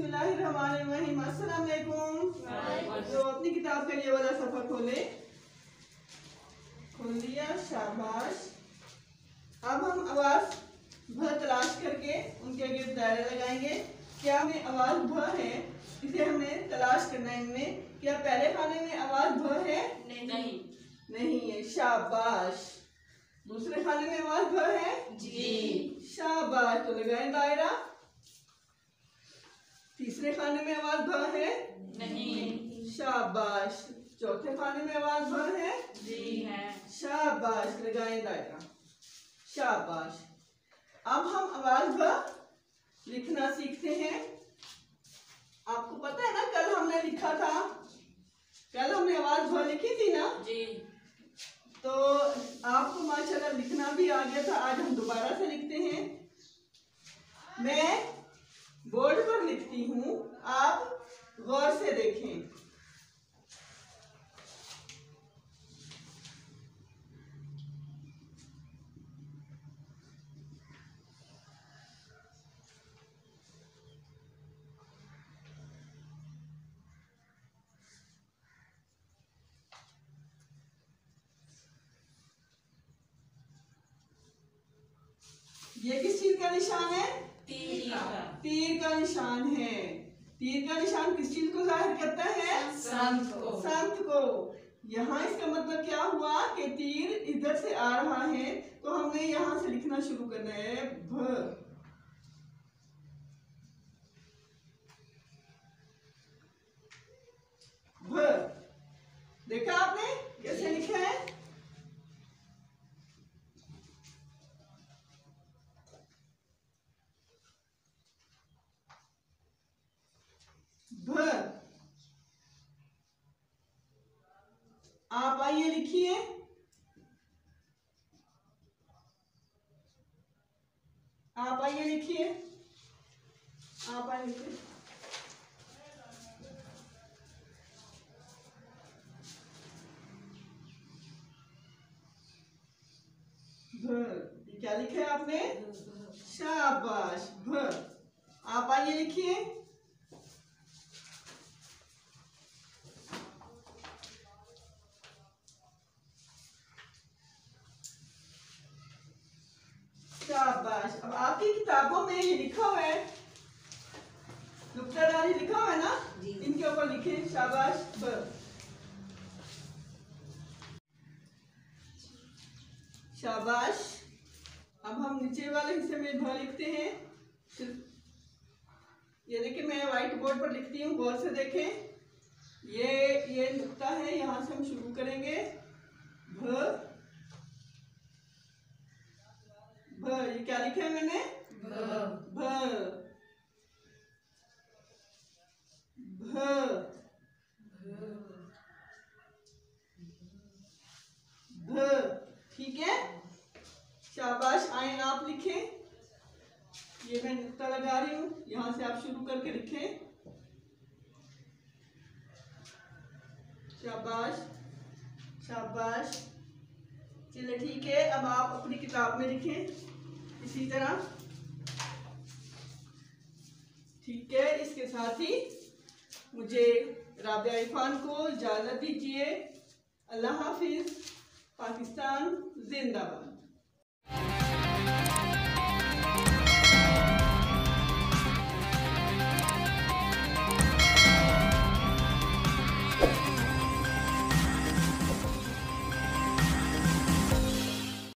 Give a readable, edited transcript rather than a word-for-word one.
बिस्मिल्लाहिर्रहमानिर्रहीम। अस्सलाम वालेकुम। तो अपनी किताब का ये वाला सफा खोले, खोल लिया, शाबाश। अब हम आवाज भ तलाश करके उनके आगे दायरा लगाएंगे। क्या हमें आवाज भ है, इसे हमें तलाश करना है। इनमें क्या पहले खाने में आवाज भ है? नहीं है, शाबाश। दूसरे खाने में आवाज भ है? जी, शाबाश। तो लगाए दायरा। तीसरे खाने में आवाज भ है? नहीं, शाबाश। चौथे खाने में आवाज भ है? जी है, शाबाश। लगाए दायरा, शाबाश। अब हम आवाज भ लिखना सीखते हैं। आपको पता है ना, कल हमने लिखा था, कल हमने आवाज भ लिखी थी ना जी। तो आपको माशाल्लाह लिखना भी आ गया था। आज हम दोबारा से लिखते हैं। मैं बोर्ड पर लिखती हूँ, आप गौर से देखें। ये किस चीज का निशान है? तीर का। तीर का निशान है। तीर का निशान किस चीज को जाहिर करता है? संत को। संत को। यहाँ इसका मतलब क्या हुआ कि तीर इधर से आ रहा है, तो हमने यहाँ से लिखना शुरू करना है भ। भ देखा आपने कैसे लिखा है? भ। आप आइए लिखिए। आप आइए लिखिए। आप आइए लिखिए। भ। क्या लिखा है आपने? शाबाश, भ। आप आइए लिखिए। शाबाश। अब आपकी किताबों में ये लिखा हुआ है, नुक्तादारी लिखा हुआ है ना, इनके ऊपर लिखे शाबाश ब। शाबाश। अब हम नीचे वाले हिस्से में भ लिखते हैं। ये देखिए, मैं व्हाइट बोर्ड पर लिखती हूँ, गौर से देखें। ये नुक्ता है, यहाँ से हम शुरू करेंगे। भ भ। ये क्या लिखा है मैंने? भ। भ। भ। ठीक है, शाबाश। आए आप लिखें। ये मैं नुक्ता लगा रही हूँ, यहाँ से आप शुरू करके लिखें। शाबाश, शाबाश। चलिए ठीक है, अब आप अपनी किताब में लिखें इसी तरह। ठीक है, इसके साथ ही मुझे राबिया इरफान को इजाजत दीजिए। अल्लाह हाफिज। पाकिस्तान जिंदाबाद।